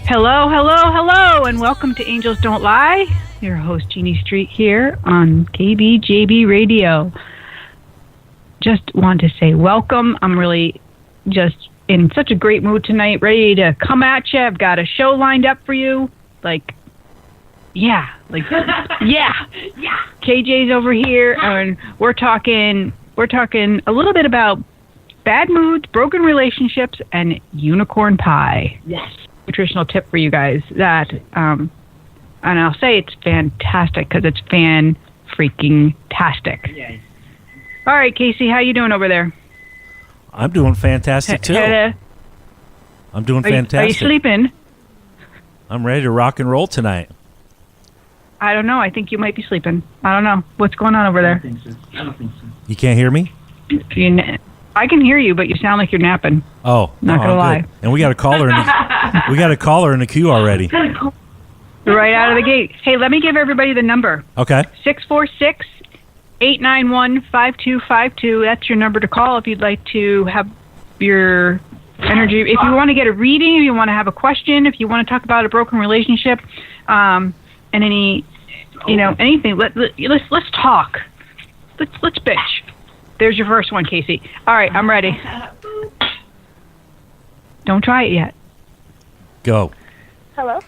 Hello, hello, hello, and welcome to Angels Don't Lie. Your host, Jeannie Street, here on KBJB Radio. Just want to say welcome. I'm really just in such a great mood tonight, ready to come at you. I've got a show lined up for you. Yeah. KJ's over here, and we're talking a little bit about bad moods, broken relationships, and unicorn pie. Yes. Nutritional tip for you guys that, and I'll say it's fantastic because it's fan-freaking-tastic. Yes. All right, Casey, how you doing over there? I'm doing fantastic, too. I'm doing fantastic. Are you sleeping? I'm ready to rock and roll tonight. I don't know. I think you might be sleeping. I don't know. What's going on over there? I don't think so. You can't hear me? I can hear you, but you sound like you're napping. Oh, not gonna lie. Good. And we got a caller in the queue already. Right out of the gate. Hey, let me give everybody the number. Okay. 646-891-5252. That's your number to call if you'd like to have your energy. If you want to get a reading, if you want to have a question, if you want to talk about a broken relationship, and anything. Let's talk. Let's bitch. There's your first one, Casey. All right, I'm ready. Don't try it yet. Go. Hello?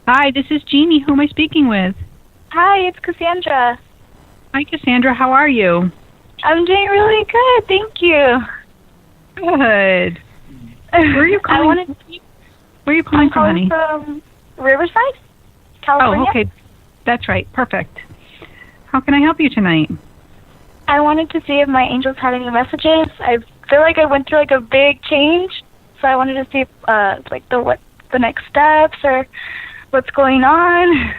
Hi, this is Jeannie. Who am I speaking with? Hi, it's Cassandra. Hi, Cassandra. How are you? I'm doing really good, thank you. Good. Where are you calling? Where are you calling from, honey? I'm calling from Riverside, California. Oh, okay. That's right. Perfect. How can I help you tonight? I wanted to see if my angels had any messages. I feel like I went through a big change, so I wanted to see if, what the next steps or what's going on.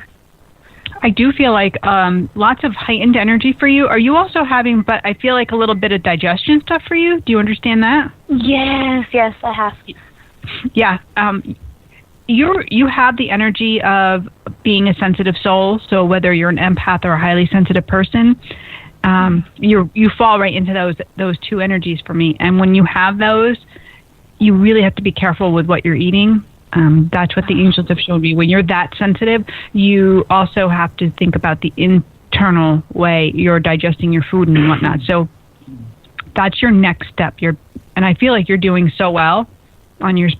I do feel like lots of heightened energy for you. Are you also having, but I feel like a little bit of digestion stuff for you? Do you understand that? Yes, I have. Yeah. You have the energy of being a sensitive soul, so whether you're an empath or a highly sensitive person, you fall right into those two energies for me. And when you have those, you really have to be careful with what you're eating. That's what the angels have shown me. When you're that sensitive, you also have to think about the internal way you're digesting your food and whatnot. So that's your next step. And I feel like you're doing so well on your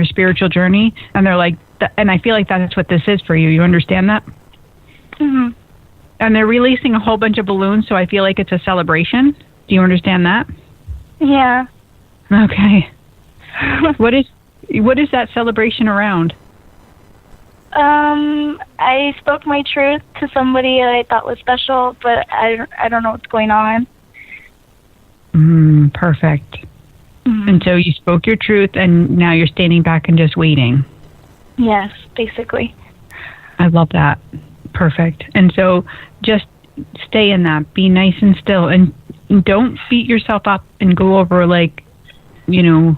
spiritual journey. And they're like, and I feel like that's what this is for you. You understand that? Mm-hmm. And they're releasing a whole bunch of balloons, so I feel like it's a celebration. Do you understand that? Yeah. Okay. What is that celebration around? I spoke my truth to somebody that I thought was special, but I don't know what's going on. Perfect. Mm-hmm. And so you spoke your truth, and now you're standing back and just waiting. Yes, basically. I love that. Perfect. And so just stay in that. Be nice and still, and don't beat yourself up and go over into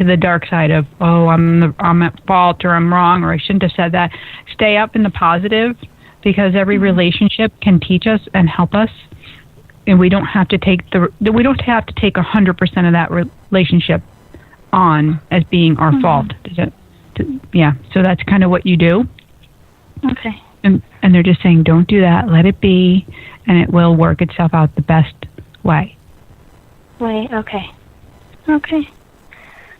the dark side of, oh, I'm at fault, or I'm wrong, or I shouldn't have said that. Stay up in the positive, because every relationship can teach us and help us, and we don't have to take 100% of that relationship on as being our fault. Yeah. So that's kind of what you do. Okay. And they're just saying, don't do that. Let it be, and it will work itself out the best way. Wait. Okay. Okay.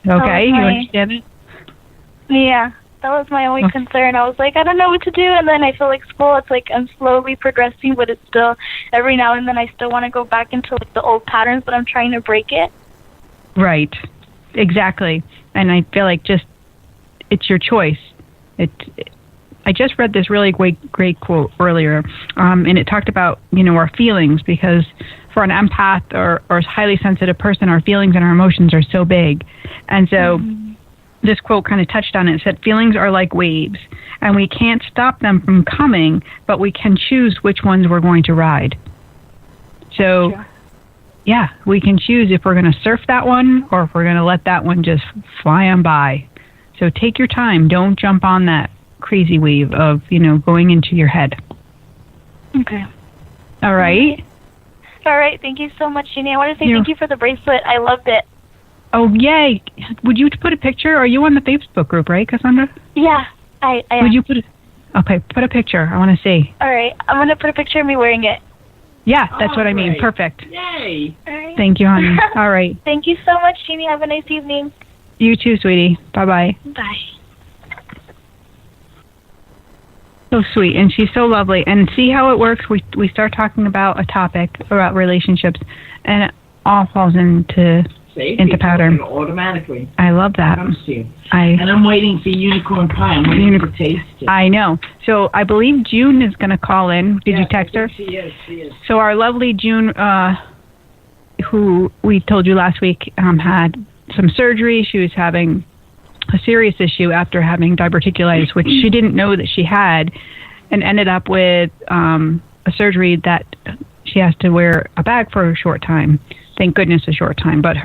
Okay, you understand it? Yeah, that was my only concern. I was like, I don't know what to do, and then I feel like school, it's like I'm slowly progressing, but it's still, every now and then I still want to go back into the old patterns, but I'm trying to break it. Right, exactly. And I feel like it's your choice. I just read this really great quote earlier, and it talked about, our feelings, because for an empath or a highly sensitive person, our feelings and our emotions are so big. And so this quote kind of touched on it. It said, feelings are like waves, and we can't stop them from coming, but we can choose which ones we're going to ride. So, yeah, we can choose if we're going to surf that one or if we're going to let that one just fly on by. So take your time. Don't jump on that crazy wave of, going into your head. Okay. All right. All right. Thank you so much, Jeannie. I want to say thank you for the bracelet. I loved it. Oh, yay. Would you put a picture? Are you on the Facebook group, right, Cassandra? Yeah. I Would you put a picture. I want to see. All right. I'm going to put a picture of me wearing it. Yeah, that's what I mean. Great. Perfect. Yay. All right. Thank you, honey. All right. Thank you so much, Jeannie. Have a nice evening. You too, sweetie. Bye-bye. Bye. So sweet, and she's so lovely. And see how it works? We start talking about a topic about relationships, and it all falls into pattern. Automatically. I love that. Comes to you. And I'm waiting for unicorn pie. I'm waiting to taste it. I know. So I believe June is going to call in. Did you text her? She is. So our lovely June, who we told you last week, had some surgery. She was having a serious issue after having diverticulitis, which she didn't know that she had, and ended up with a surgery that she has to wear a bag for a short time. Thank goodness a short time. But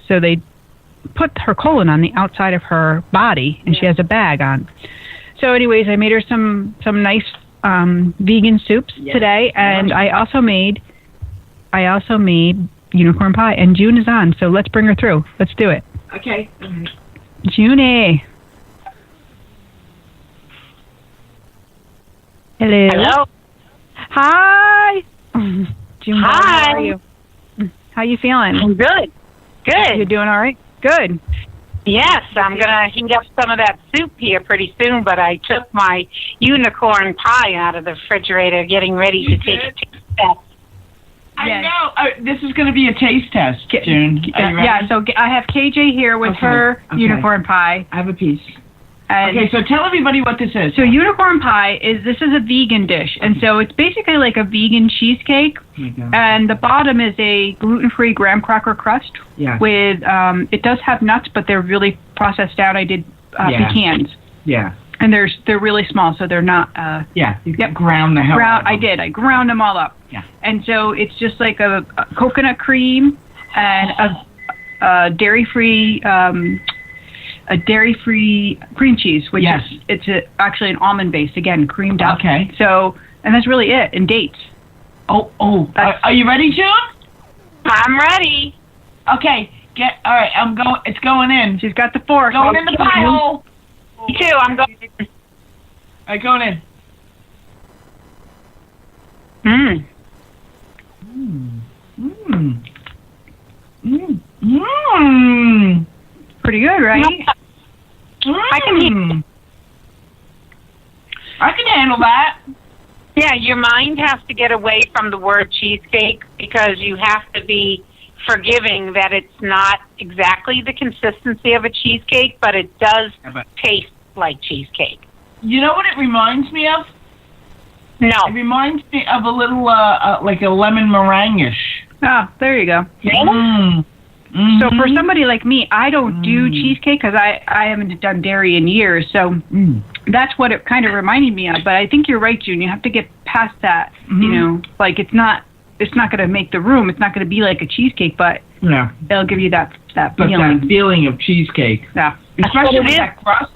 so they put her colon on the outside of her body, and she has a bag on. So anyways, I made her some nice vegan soups today, and I also made unicorn pie, and June is on, so let's bring her through. Let's do it. Okay. Junie. Hello. Hello. Hi. June, Hi. how are you? How you feeling? I'm good. Good. You're doing all right? Good. Yes, I'm going to heat up some of that soup here pretty soon, but I took my unicorn pie out of the refrigerator getting ready to take a taste test. I know. This is going to be a taste test, June. Are you ready? Yeah, so I have KJ here with her unicorn pie. I have a piece. And Okay, so tell everybody what this is. So unicorn pie is a vegan dish, and so it's basically like a vegan cheesecake. And the bottom is a gluten-free graham cracker crust with it does have nuts, but they're really processed out. I did pecans. Yeah. And they're really small, so they're not. You ground the hell out of them. I did. I ground them all up. Yeah. And so it's just like a coconut cream and a dairy-free cream cheese, which is actually an almond base, again, creamed up. Okay. So, and that's really it, and dates. Are you ready, June? I'm ready. Okay. All right. It's going in. She's got the fork. Going in the pie hole. Me too. I'm going. All right, going in. Mmm. Mmm. Mmm. Mmm. Pretty good, right? I can handle that. Yeah, your mind has to get away from the word cheesecake because you have to be forgiving that it's not exactly the consistency of a cheesecake, but it does taste like cheesecake. You know what it reminds me of? No. It reminds me of a little, like a lemon meringue-ish. Oh, there you go. Mm. So for somebody like me, I don't do cheesecake because I haven't done dairy in years. So that's what it kind of reminded me of. But I think you're right, June. You have to get past that. You know, like it's not going to make the room. It's not going to be like a cheesecake, but it'll give you that feeling. That feeling of cheesecake. Yeah. Especially with that crust.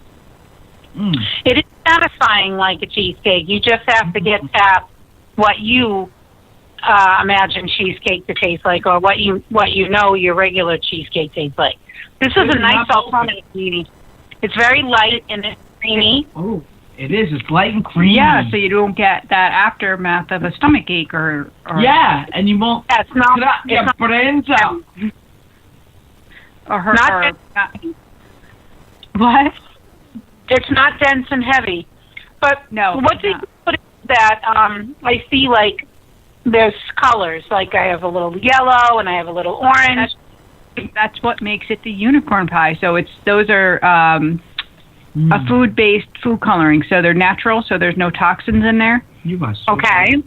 It is satisfying like a cheesecake. You just have to get past what you imagine cheesecake to taste like, or what you know your regular cheesecake tastes like. This is a nice alternative, Jeannie. It's very light and it's creamy. Oh, it is. It's light and creamy. Yeah, so you don't get that aftermath of a stomach ache or and you won't. That's not. What? It's not dense and heavy. But no, what do you put in that? I see like there's colors. Like I have a little yellow and I have a little orange. That's what makes it the unicorn pie. So those are a food-based food coloring. So they're natural. So there's no toxins in there. You must. Okay.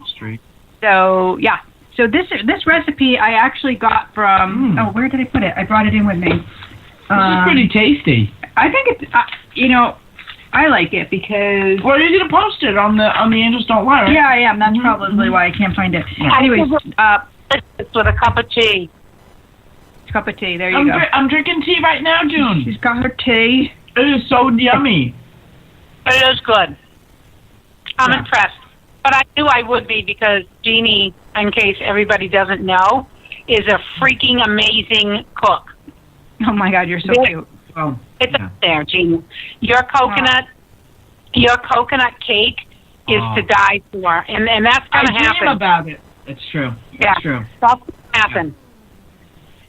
So yeah. So this recipe I actually got from. Oh, where did I put it? I brought it in with me. This is pretty tasty. I think it's. I like it because. Well, you're gonna post it on the Angels Don't Lie, right? Yeah, I am. That's probably why I can't find it. Yeah. Anyways, it's with a cup of tea. Cup of tea. There you go. I'm drinking tea right now, June. She's got her tea. It is so yummy. It is good. I'm impressed. But I knew I would be because Jeannie, in case everybody doesn't know, is a freaking amazing cook. Oh my God, you're so cute. Oh, it's up there, Jeannie. Your coconut your coconut cake is to die for, and that's going to happen. I dream about it. It's true. Yeah, it's true. That's going to happen.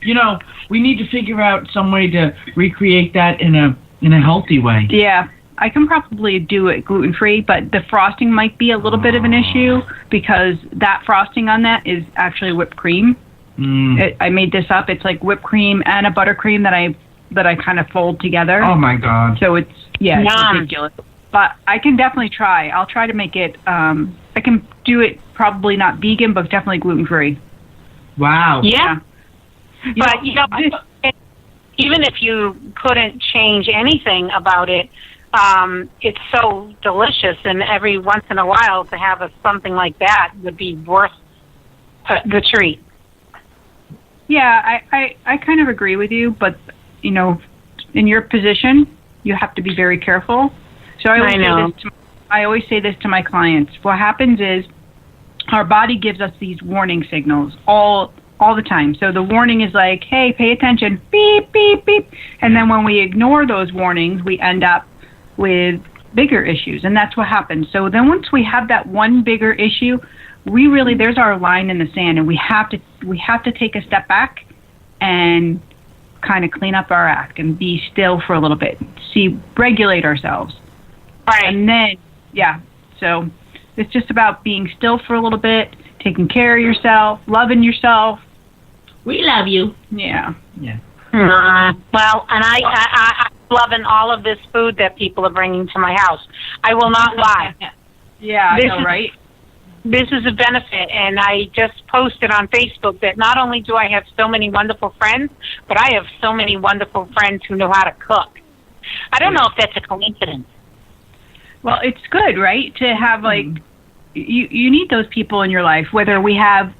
You know, we need to figure out some way to recreate that in a healthy way. Yeah. I can probably do it gluten-free, but the frosting might be a little bit of an issue because that frosting on that is actually whipped cream. I made this up. It's like whipped cream and a buttercream that I kind of fold together. Oh my God! So it's ridiculous. But I can definitely try. I'll try to make it. I can do it probably not vegan, but definitely gluten-free. Wow. Yeah. But even if you couldn't change anything about it, it's so delicious, and every once in a while to have something like that would be worth the treat. Yeah, I kind of agree with you, but, you know, in your position, you have to be very careful. So I always say this to my clients. What happens is our body gives us these warning signals all the time. So the warning is like, hey, pay attention, beep, beep, beep. And then when we ignore those warnings, we end up with bigger issues, and that's what happens. So then once we have that one bigger issue, there's our line in the sand, and we have to take a step back and kind of clean up our act and be still for a little bit, regulate ourselves. Right. And then, so it's just about being still for a little bit, taking care of yourself, loving yourself. We love you. Yeah. Yeah. Well, and I'm loving all of this food that people are bringing to my house. I will not lie. Yeah, I know, right? This is a benefit, and I just posted on Facebook that not only do I have so many wonderful friends, but I have so many wonderful friends who know how to cook. I don't know if that's a coincidence. Well, it's good, right? To have you need those people in your life, whether we have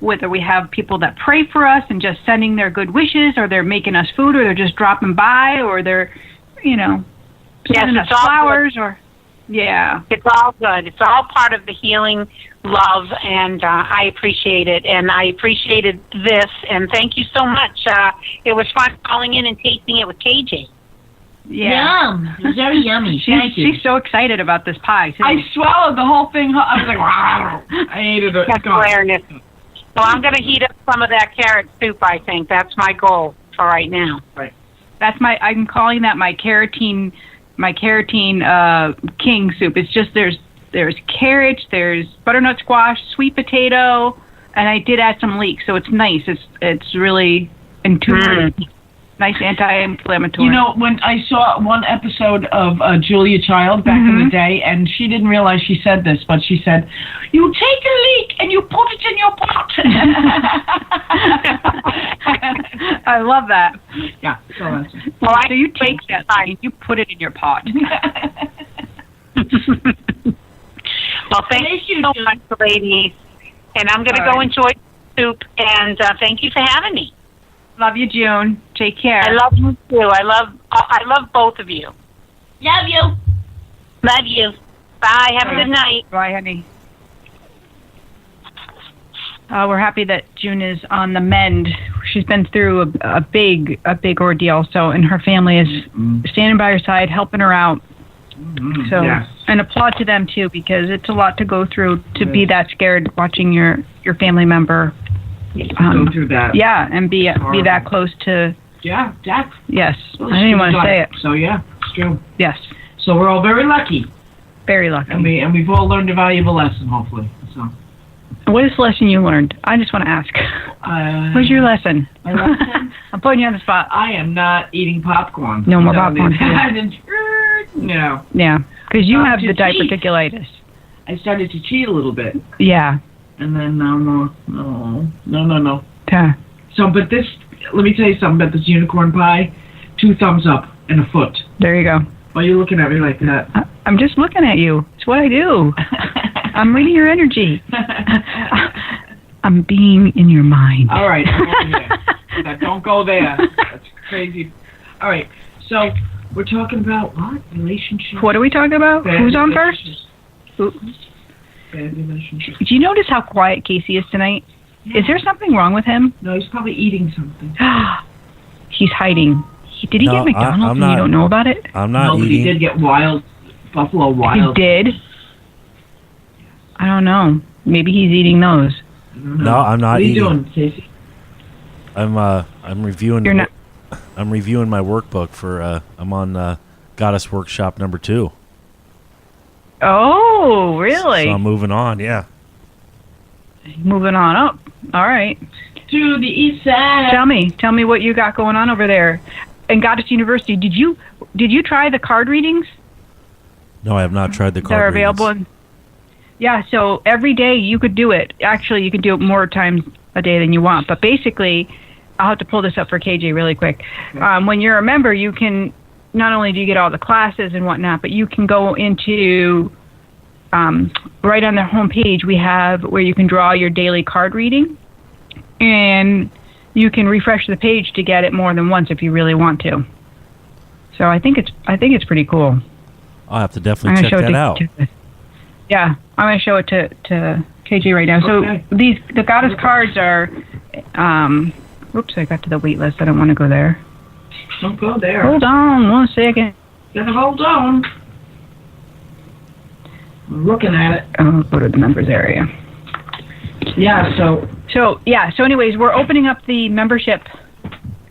people that pray for us and just sending their good wishes, or they're making us food, or they're just dropping by, or they're, sending us flowers, It's all good. It's all part of the healing love, and I appreciate it, and I appreciated this, and thank you so much. It was fun calling in and tasting it with KJ. Yeah. Yum. It was very yummy. She's so excited about this pie, too. I swallowed the whole thing. I was like, wow. I ate it. That's hilarious. So I'm going to heat up some of that carrot soup, I think. That's my goal for right now. Right. I'm calling that my carotene king soup. It's just there's carrots, there's butternut squash, sweet potato, and I did add some leeks, so it's nice. It's really intuitive. Nice anti-inflammatory. You know, when I saw one episode of Julia Child back in the day, and she didn't realize she said this, but she said, "You take a leek and you put it in your pot." I love that. Yeah. So you take that and you put it in your pot. Well, thank you so much, ladies. And I'm going to go enjoy the soup, and thank you for having me. Love you, June. Take care. I love you too. I love both of you. Love you. Love you. Bye. Have a good night. Bye, honey. We're happy that June is on the mend. She's been through a big ordeal. So, and her family is standing by her side, helping her out. So, and applaud to them too, because it's a lot to go through to be that scared watching your family member. Go through that. Yeah, and be that close to. Yeah, death. Yes, I didn't even want to say it. So yeah, it's true. Yes. So we're all very lucky. Very lucky. And we've all learned a valuable lesson, hopefully. So. What is the lesson you learned? I just want to ask. What's your lesson? My lesson? I'm putting you on the spot. I am not eating popcorn. No more popcorn. No. Yeah, because you have the diverticulitis. I started to cheat a little bit. Yeah. And then no. Yeah. So, but this, let me tell you something about this unicorn pie. 2 thumbs up and a foot. There you go. Why are you looking at me like that? I'm just looking at you. It's what I do. I'm reading your energy. I'm being in your mind. All right. Don't go there. That's crazy. All right. So, we're talking about what? Relationships? What are we talking about? Who's on first? Bad relationships. Do you notice how quiet Casey is tonight? Yeah. Is there something wrong with him? No, he's probably eating something. He's hiding. Did he get McDonald's and you don't know about it? I'm not eating. But he did get wild Buffalo He Wild. did? I don't know. Maybe he's eating those. No, I'm not What are you eating. doing, Casey? I'm reviewing. You're not. I'm reviewing my workbook for. I'm on Goddess Workshop number 2. Oh, really? So I'm moving on. Yeah. Moving on up. All right. To the east side. Tell me what you got going on over there. In Goddess University, did you try the card readings No, I have not tried the that card are available? readings. Yeah, so every day you could do it. Actually, you can do it more times a day than you want. But basically, I'll have to pull this up for KJ really quick. When you're a member, you can, not only do you get all the classes and whatnot, but you can go into, right on the homepage, we have where you can draw your daily card reading. And you can refresh the page to get it more than once if you really want to. So I think it's pretty cool. I'll have to definitely check that out. Yeah, I'm going to show it to KJ right now. Okay. So the Goddess cards are, oops, I got to the wait list. I don't want to go there. Don't go there. Hold on 1 second. Gotta hold on. I'm looking at it. I'll go to the members area. Yeah, so So anyways, we're opening up the membership.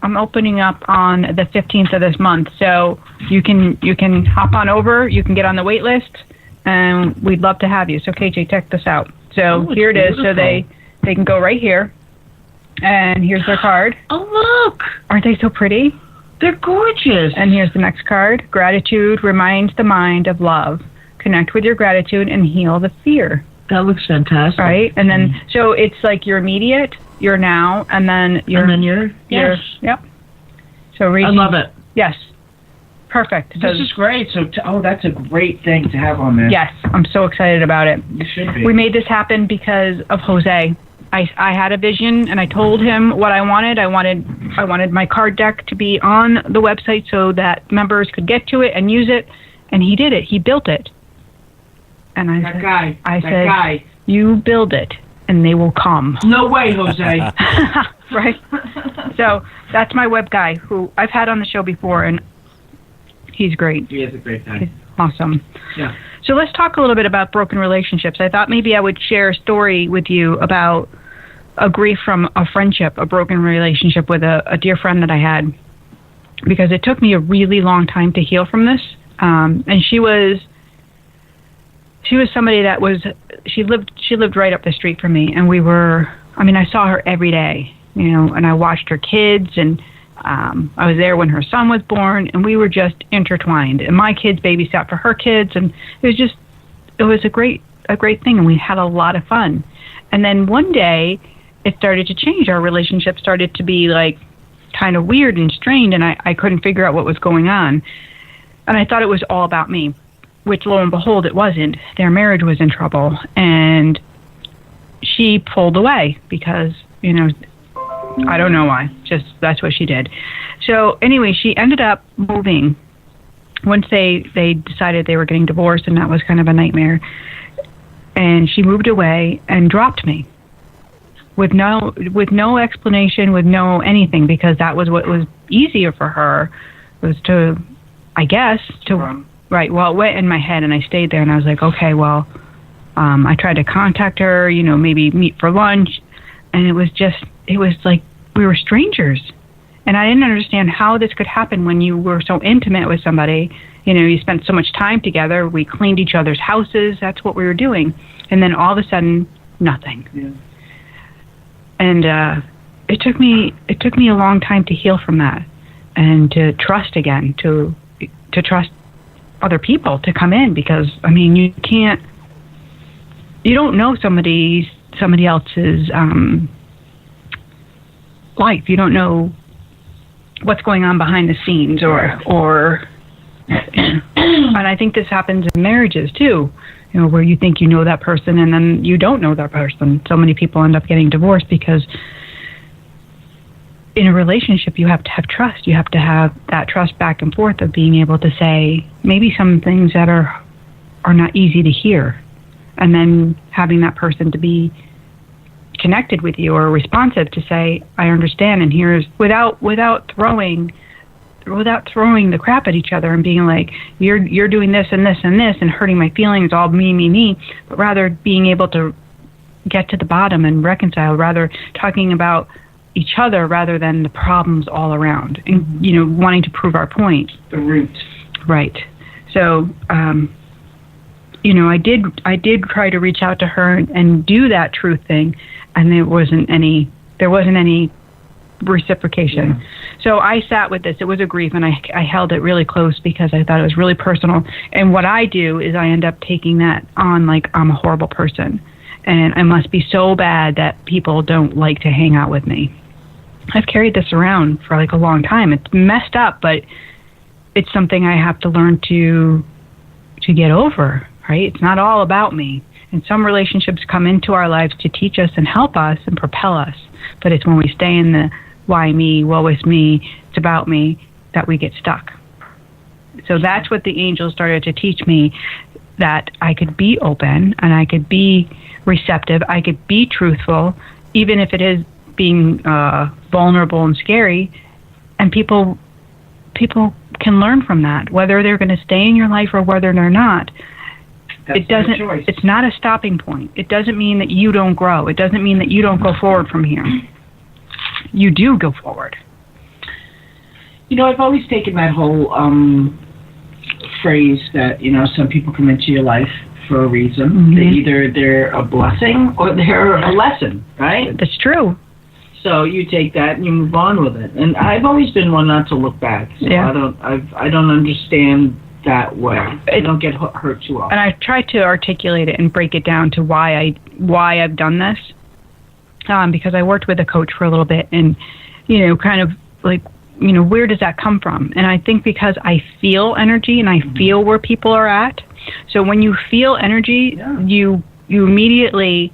I'm opening up on the 15th of this month. So you can hop on over, you can get on the wait list, and we'd love to have you. So KJ, check this out. So here it is. So they can go right here. And here's their card. oh look, Aren't they so pretty? they're gorgeous. And here's the next card. Gratitude reminds the mind of love. Connect with your gratitude and heal the fear. That looks fantastic. Right? And then, so it's like your immediate, your now, and then your... And then your yes. Yep. So I love it. Yes. Perfect. This is great. So that's a great thing to have on there. Yes, I'm so excited about it. You should be. We made this happen because of Jose. I had a vision, and I told him what I wanted. I wanted my card deck to be on the website so that members could get to it and use it, and he did it. He built it. And I said, you build it, and they will come. No way, Jose. Right? So that's my web guy, who I've had on the show before, and he's great. He is a great guy. He's awesome. Yeah. So let's talk a little bit about broken relationships. I thought maybe I would share a story with you about a grief from a friendship, a broken relationship with a dear friend that I had, because it took me a really long time to heal from this. And she was somebody that she lived right up the street from me, and I saw her every day, and I watched her kids, and I was there when her son was born, and we were just intertwined, and my kids babysat for her kids, and it was a great thing, and we had a lot of fun. And then one day it started to change. Our relationship started to be like kind of weird and strained, and I couldn't figure out what was going on, and I thought it was all about me, which lo and behold it wasn't. Their marriage was in trouble, and she pulled away because I don't know why. Just that's what she did. So anyway, she ended up moving once they decided they were getting divorced, and that was kind of a nightmare. And she moved away and dropped me with no explanation, with no anything, because that was what was easier for her, was to, I guess, to right. Well, it went in my head, and I stayed there, and I was like, okay, well, I tried to contact her, maybe meet for lunch, and it was like we were strangers. And I didn't understand how this could happen when you were so intimate with somebody. You spent so much time together. We cleaned each other's houses. That's what we were doing. And then all of a sudden, nothing. Yeah. And it took me a long time to heal from that, and to trust again, to trust other people to come in, because you don't know somebody else's life. You don't know what's going on behind the scenes, or and I think this happens in marriages too, where you think you know that person and then you don't know that person. So many people end up getting divorced because in a relationship you have to have trust. You have to have that trust back and forth of being able to say maybe some things that are not easy to hear, and then having that person to be connected with you or responsive to say, I understand, and here's, without throwing throwing the crap at each other and being like, you're doing this and this and this and hurting my feelings, all me, but rather being able to get to the bottom and reconcile, rather talking about each other rather than the problems all around, and wanting to prove our point. The root. Right. So, I did try to reach out to her and do that truth thing, and there wasn't any reciprocation. Yeah. So I sat with this. It was a grief, and I held it really close because I thought it was really personal. And what I do is I end up taking that on like I'm a horrible person, and I must be so bad that people don't like to hang out with me. I've carried this around for like a long time. It's messed up, but it's something I have to learn to get over, right? It's not all about me. And some relationships come into our lives to teach us and help us and propel us. But it's when we stay in the why me, woe is me, it's about me, that we get stuck. So that's what the angels started to teach me, that I could be open and I could be receptive, I could be truthful, even if it is being vulnerable and scary, and people can learn from that, whether they're going to stay in your life or whether they're not. That's it doesn't. It's not a stopping point. It doesn't mean that you don't grow. It doesn't mean that you don't go forward from here. You do go forward. I've always taken that whole phrase that some people come into your life for a reason. Mm-hmm. Either they're a blessing or they're a lesson, right? That's true. So you take that and you move on with it. And I've always been one not to look back. So yeah. I don't understand that way. I don't get hurt too often. And I've tried to articulate it and break it down to why I've done this. Because I worked with a coach for a little bit, and kind of like where does that come from? And I think because I feel energy and I feel where people are at. So when you feel energy, yeah. you immediately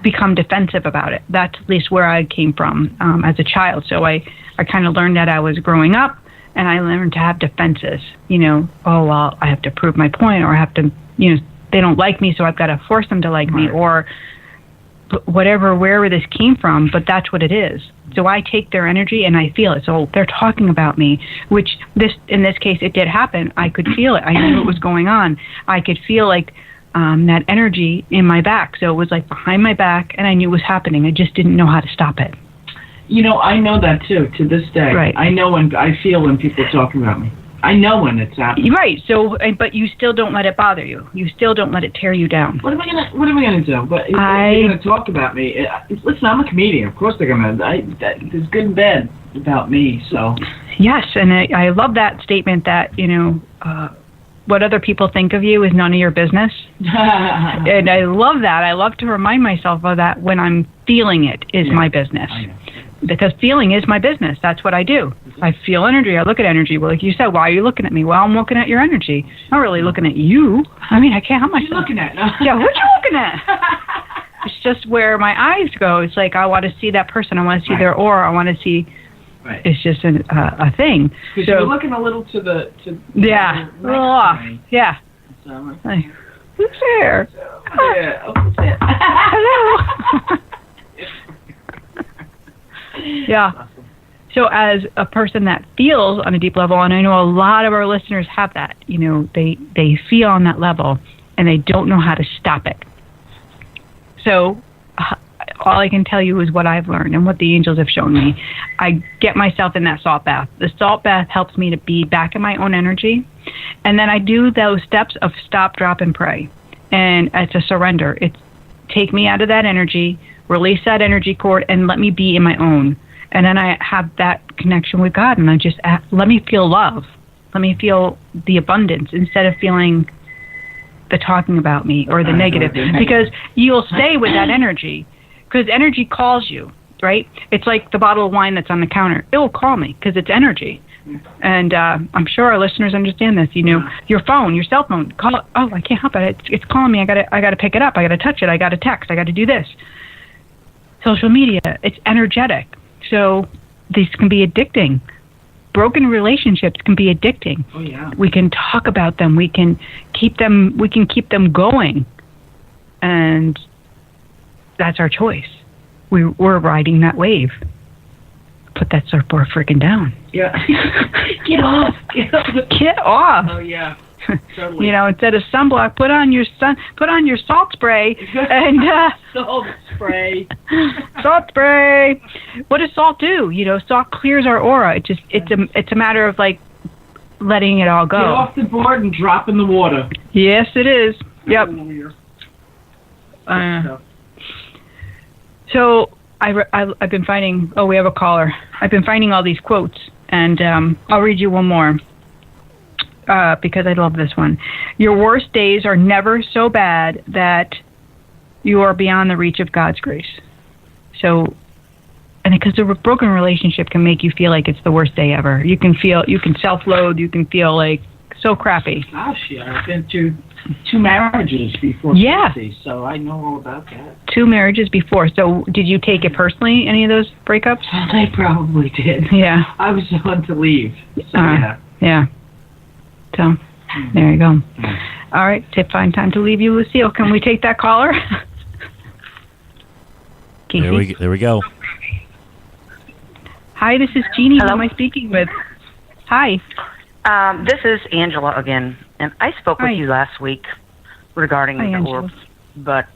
become defensive about it. That's at least where I came from as a child. So I kind of learned that I was growing up, and I learned to have defenses. Oh, well, I have to prove my point, or I have to, they don't like me, so I've got to force them to like me, or wherever this came from, but that's what it is. So I take their energy and I feel it. So they're talking about me, which in this case, it did happen. I could feel it. I knew what was going on. I could feel like that energy in my back. So it was like behind my back, and I knew it was happening. I just didn't know how to stop it. I know that too, to this day. Right. I feel when people are talking about me. I know when it's happening. Right. So, but you still don't let it bother you. You still don't let it tear you down. What am I gonna do? But if they're gonna talk about me, listen, I'm a comedian. Of course they're gonna. There's good and bad about me. So. Yes, and I love that statement that what other people think of you is none of your business. And I love that. I love to remind myself of that when I'm feeling it is my business. I know. Because feeling is my business. That's what I do. I feel energy. I look at energy. Well, like you said, why are you looking at me? Well, I'm looking at your energy. I'm not really looking at you. I mean, I can't help myself. What are you looking at? Yeah, what you looking at? It's just where my eyes go. It's like I want to see that person. I want to see their aura. I want to see. Right. It's just a thing. Because you're looking a little to the. Yeah. A little off. Yeah. So I'm like, who's there? Yeah. Hello. Yeah. So as a person that feels on a deep level, and I know a lot of our listeners have that, they feel on that level and they don't know how to stop it. So all I can tell you is what I've learned and what the angels have shown me. I get myself in that salt bath. The salt bath helps me to be back in my own energy. And then I do those steps of stop, drop, and pray. And it's a surrender. It's take me out of that energy, release that energy cord, and let me be in my own. And then I have that connection with God, and I just let me feel love. Let me feel the abundance instead of feeling the talking about me or the negative. Because you'll stay with that energy. Because energy calls you, right? It's like the bottle of wine that's on the counter. It will call me because it's energy. And I'm sure our listeners understand this. Your phone, your cell phone, call it. Oh, I can't help it. It's calling me. I got to pick it up. I got to touch it. I got to text. I got to do this. Social media, it's energetic. So these can be addicting. Broken relationships can be addicting. Oh yeah. We can talk about them. We can keep them going. And that's our choice. We're riding that wave. put that surfboard freaking down. Yeah. Get off. Get off. Oh, yeah. Totally. You know, instead of sunblock, put on your salt spray and salt spray. Salt spray. What does salt do? You know, salt clears our aura. It's a matter of like letting it all go. Get off the board and drop in the water. Yes, it is. Yep. So I've been finding. Oh, we have a caller. I've been finding all these quotes, and I'll read you one more. Because I love this one. Your worst days are never so bad that you are beyond the reach of God's grace. So, and because a broken relationship can make you feel like it's the worst day ever. You can self-loathe, you can feel like so crappy. Gosh, yeah, I've been through 2 marriages before. Yeah. So I know all about that. 2 marriages before. So did you take it personally, any of those breakups? I probably did. Yeah. I was the one to leave. So, yeah. Yeah. So, there you go. All right, find time to leave you, Lucille. Can we take that caller? There we go. Hi, this is Jeannie. Hello? Who am I speaking with? Hi. This is Angela again, and I spoke with you last week regarding the orbs, but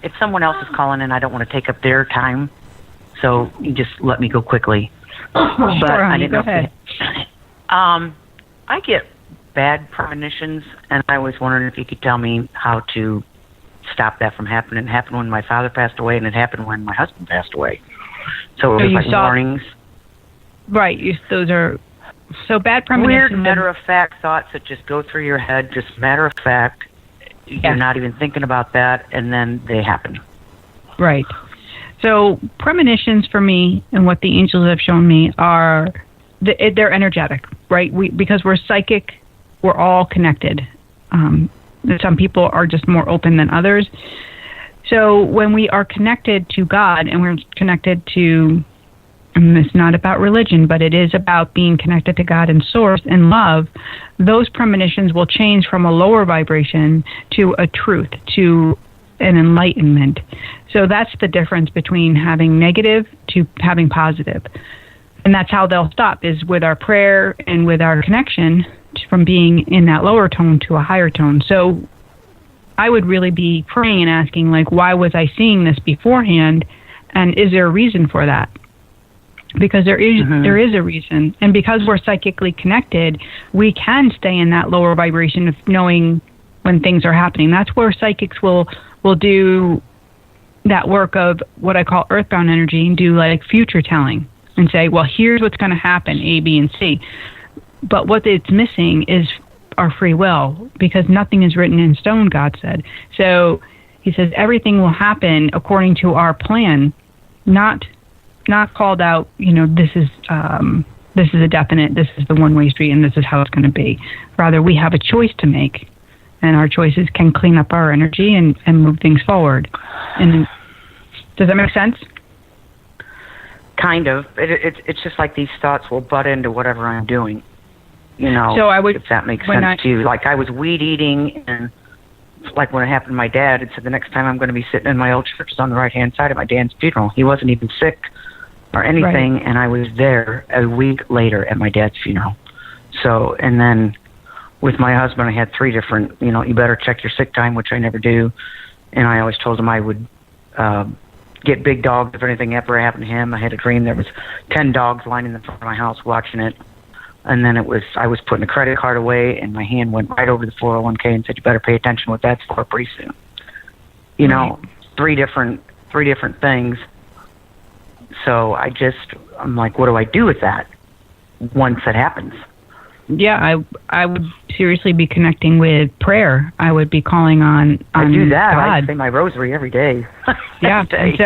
if someone else is calling in, I don't want to take up their time, so you just let me go quickly. But sure, I didn't go ahead. I get bad premonitions, and I was wondering if you could tell me how to stop that from happening. It happened when my father passed away, and it happened when my husband passed away. So it was like warnings. Right. Those are so bad premonitions. Weird, matter-of-fact thoughts that just go through your head, just matter-of-fact. You're not even thinking about that, and then they happen. Right. So premonitions for me, and what the angels have shown me, are they're energetic, right? Because we're psychic. We're all connected. Some people are just more open than others. So when we are connected to God and we're connected to, and it's not about religion, but it is about being connected to God and Source and love, those premonitions will change from a lower vibration to a truth, to an enlightenment. So that's the difference between having negative to having positive. And that's how they'll stop, is with our prayer and with our connection from being in that lower tone to a higher tone. So I would really be praying and asking, like, why was I seeing this beforehand? And is there a reason for that? Because there is a reason. And because we're psychically connected, we can stay in that lower vibration of knowing when things are happening. That's where psychics will do that work of what I call earthbound energy and do like future telling and say, well, here's what's going to happen, A, B, and C. But what it's missing is our free will, because nothing is written in stone, God said. So he says everything will happen according to our plan, not called out, this is a definite, this is the one-way street, and this is how it's going to be. Rather, we have a choice to make, and our choices can clean up our energy and move things forward. And does that make sense? Kind of. It's just like these thoughts will butt into whatever I'm doing. So I would, if that makes sense to you. Like I was weed eating, and like when it happened to my dad, it said the next time I'm going to be sitting in my old church is on the right-hand side of my dad's funeral. He wasn't even sick or anything, and I was there a week later at my dad's funeral. So, and then with my husband, I had 3 different, you better check your sick time, which I never do. And I always told him I would get big dogs if anything ever happened to him. I had a dream there was 10 dogs lining in front of my house watching it. And then I was putting a credit card away, and my hand went right over the 401k and said, you better pay attention what that's for pretty soon. 3 different things. So I'm like, what do I do with that once it happens? Yeah, I would seriously be connecting with prayer. I would be calling on I do that. God. I say my rosary every day. Yeah, and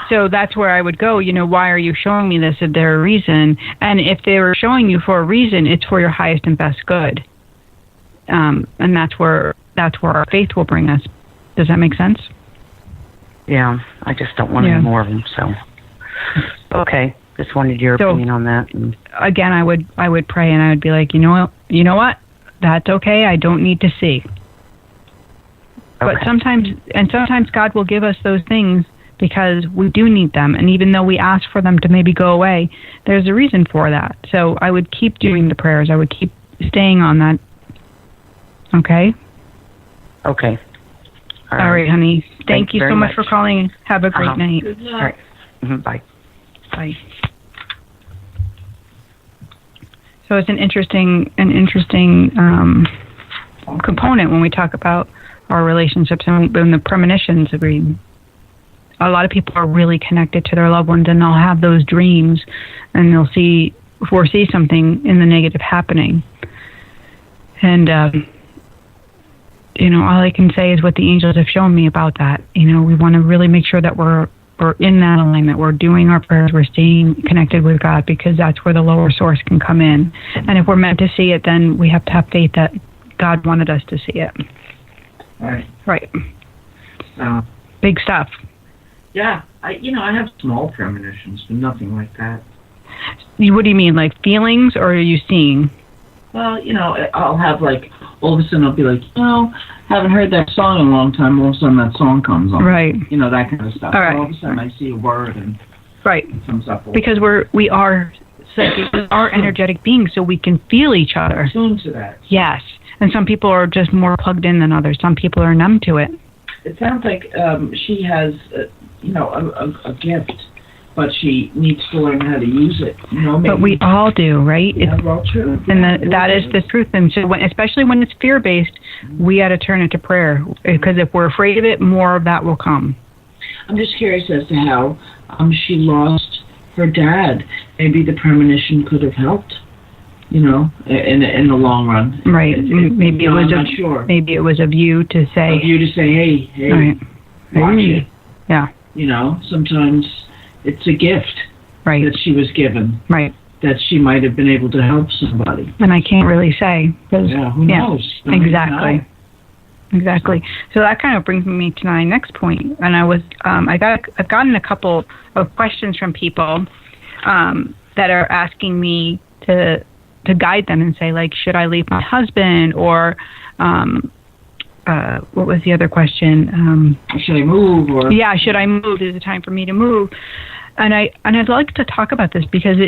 so that's where I would go. Why are you showing me this? Is there a reason? And if they were showing you for a reason, it's for your highest and best good. And that's where our faith will bring us. Does that make sense? Yeah, I just don't want any more of them. So, okay, just wanted your opinion on that. And again, I would pray, and I would be like, you know what? That's okay. I don't need to see. Okay. But sometimes God will give us those things because we do need them. And even though we ask for them to maybe go away, there's a reason for that. So I would keep doing the prayers. I would keep staying on that. Okay? Okay. All right, honey. Thank you so much much for calling. Have a great night. Good luck. All right. Bye. Bye. So it's an interesting component when we talk about our relationships and when the premonitions. A lot of people are really connected to their loved ones, and they'll have those dreams, and they'll foresee something in the negative happening. And all I can say is what the angels have shown me about that. We want to really make sure that we're in that alignment. We're doing our prayers. We're staying connected with God, because that's where the lower source can come in. And if we're meant to see it, then we have to have faith that God wanted us to see it. Right. Big stuff. Yeah, I have small premonitions, but nothing like that. What do you mean, like feelings, or are you seeing? Well, I'll have all of a sudden I'll be like, haven't heard that song in a long time. All of a sudden that song comes on. Right. That kind of stuff. All right. All of a sudden I see a word and it comes up. Because we are psychic, we are energetic beings, so we can feel each other. Attuned to that. Yes. And some people are just more plugged in than others. Some people are numb to it. It sounds like she has, a gift, but she needs to learn how to use it. Maybe. But we all do, right? True. And that is the truth. And so, especially when it's fear-based, we got to turn it to prayer. Because if we're afraid of it, more of that will come. I'm just curious as to how she lost her dad. Maybe the premonition could have helped. In the long run. Right. Maybe it was I'm not sure. Maybe it was of you to say. Of you to say, hey, right. Watch it. Yeah. Sometimes it's a gift. Right. That she was given. Right. That she might have been able to help somebody. And I can't really say. Who knows? Exactly. Exactly. So that kind of brings me to my next point. And I've gotten a couple of questions from people that are asking me to guide them and say, should I leave my husband, or what was the other question? Should I move? Or yeah, should I move? Is it time for me to move? And I'd like to talk about this because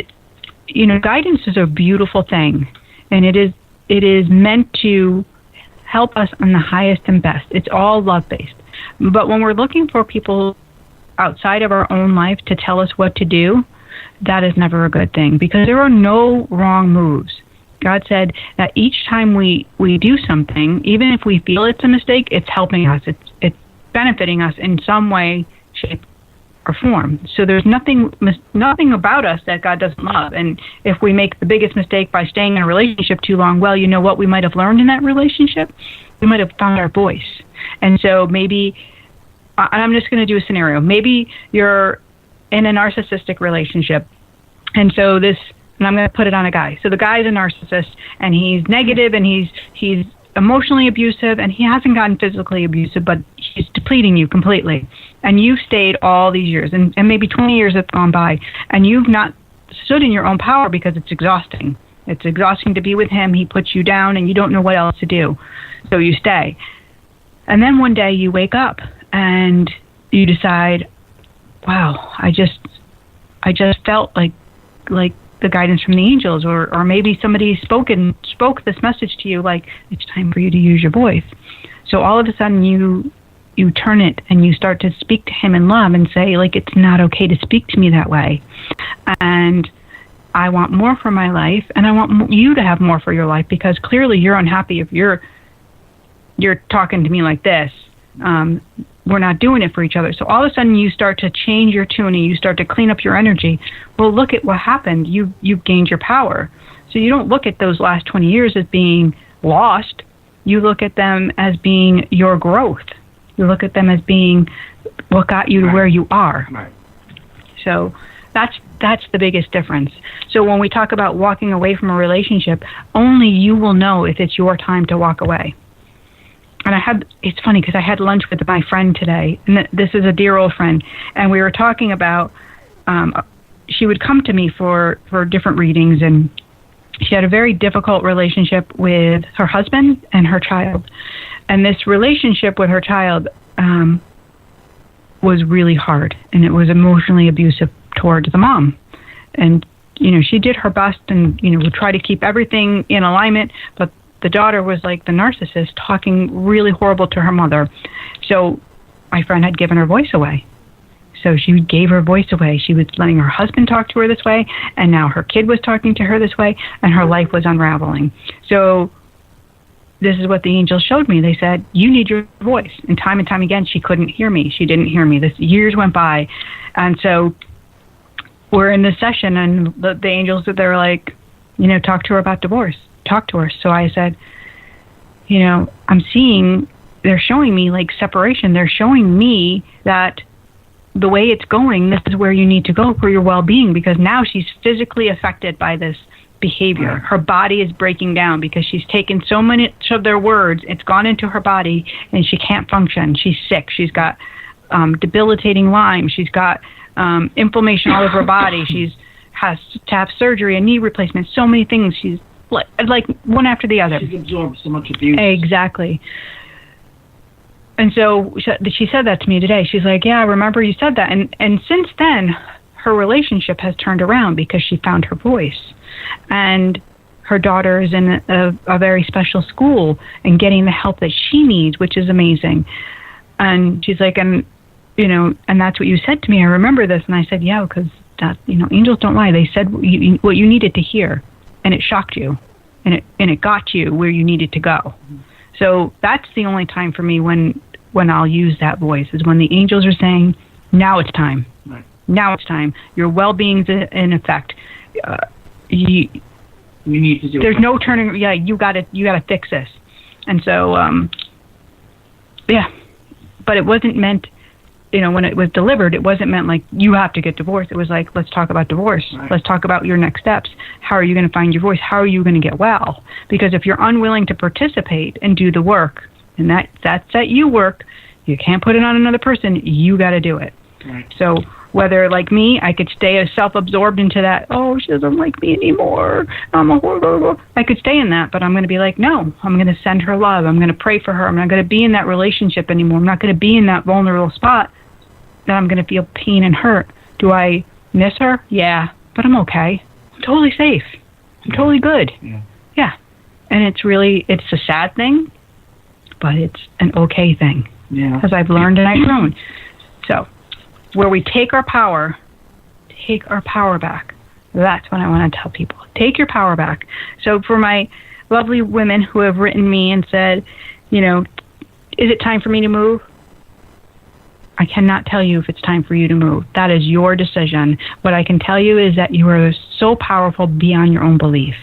guidance is a beautiful thing, and it is meant to help us on the highest and best. It's all love-based. But when we're looking for people outside of our own life to tell us what to do, that is never a good thing, because there are no wrong moves. God said that each time we do something, even if we feel it's a mistake, it's helping us. It's benefiting us in some way, shape, or form. So there's nothing about us that God doesn't love. And if we make the biggest mistake by staying in a relationship too long, well, you know what we might have learned in that relationship? We might have found our voice. And so maybe, and I'm just going to do a scenario. Maybe you're in a narcissistic relationship, and so and I'm going to put it on a guy. So the guy's a narcissist, and he's negative, and he's emotionally abusive, and he hasn't gotten physically abusive, but he's depleting you completely. And you've stayed all these years, and maybe 20 years have gone by, and you've not stood in your own power because it's exhausting. It's exhausting to be with him. He puts you down, and you don't know what else to do. So you stay. And then one day you wake up, and you decide, wow, I just felt like the guidance from the angels, or maybe somebody spoke this message to you, like, it's time for you to use your voice. So all of a sudden you turn it and you start to speak to him in love and say, it's not okay to speak to me that way, and I want more for my life, and I want you to have more for your life, because clearly you're unhappy if you're talking to me like this. We're not doing it for each other. So all of a sudden you start to change your tuning, you start to clean up your energy. Well, look at what happened. You've gained your power. So you don't look at those last 20 years as being lost. You look at them as being your growth. You look at them as being what got you to where you are. Right. So that's the biggest difference. So when we talk about walking away from a relationship, only you will know if it's your time to walk away. And it's funny because I had lunch with my friend today, and this is a dear old friend, and we were talking about, she would come to me for different readings, and she had a very difficult relationship with her husband and her child. And this relationship with her child, was really hard, and it was emotionally abusive towards the mom. And, she did her best and, would try to keep everything in alignment, but the daughter was like the narcissist, talking really horrible to her mother. So my friend had given her voice away. So she gave her voice away. She was letting her husband talk to her this way, and now her kid was talking to her this way, and her life was unraveling. So this is what the angels showed me. They said, you need your voice. And time again, she couldn't hear me. She didn't hear me. Years went by. And so we're in this session, and the angels, they're like, talk to her about divorce. Talk to her. So I said, I'm seeing, they're showing me like separation. They're showing me that the way it's going, this is where you need to go for your well-being, because now she's physically affected by this behavior. Her body is breaking down because she's taken so much of their words. It's gone into her body, and she can't function. She's sick. She's got debilitating Lyme. She's got inflammation all over her body. She's has to have surgery, a knee replacement, so many things. She's like one after the other. She's absorbed so much abuse. Exactly. And so she said that to me today. She's like, yeah, I remember you said that. And since then, her relationship has turned around because she found her voice. And her daughter is in a very special school and getting the help that she needs, which is amazing. And she's like, and that's what you said to me. I remember this. And I said, yeah, because that, angels don't lie. They said what you needed to hear, and it shocked you, and it got you where you needed to go. Mm-hmm. So that's the only time for me when I'll use that voice, is when the angels are saying, now it's time. Right. Now it's time. Your well-being's in effect. You need to do there's no turning. Yeah, you gotta fix this. And so, but it wasn't meant, when it was delivered, it wasn't meant like you have to get divorced. It was like, let's talk about divorce. Right. Let's talk about your next steps. How are you going to find your voice? How are you going to get well? Because if you're unwilling to participate and do the work, and that's at you work, you can't put it on another person. You got to do it. Right. So whether, like me, I could stay self-absorbed into that, oh, she doesn't like me anymore, I could stay in that, but I'm going to be like, no, I'm going to send her love. I'm going to pray for her. I'm not going to be in that relationship anymore. I'm not going to be in that vulnerable spot that I'm going to feel pain and hurt. Do I miss her? Yeah, but I'm okay. I'm totally safe. I'm totally good. Yeah. And it's a sad thing, but it's an okay thing. Yeah. Because I've learned and I've grown. So, where we take our power back. That's what I want to tell people. Take your power back. So for my lovely women who have written me and said, is it time for me to move? I cannot tell you if it's time for you to move. That is your decision. What I can tell you is that you are so powerful beyond your own belief,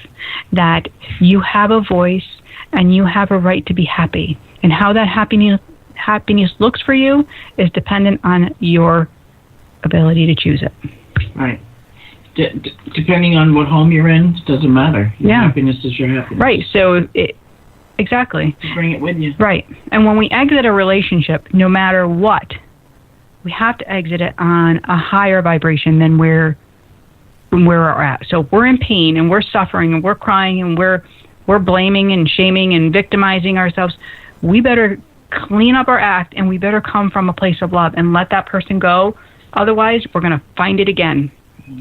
that you have a voice and you have a right to be happy. And how that happiness looks for you is dependent on your ability to choose it. Right. Depending on what home you're in, it doesn't matter. Your happiness is your happiness. Right. So exactly. You bring it with you. Right. And when we exit a relationship, no matter what, we have to exit it on a higher vibration than where we're at. So if we're in pain and we're suffering and we're crying and we're blaming and shaming and victimizing ourselves, we better clean up our act, and we better come from a place of love and let that person go. Otherwise, we're going to find it again.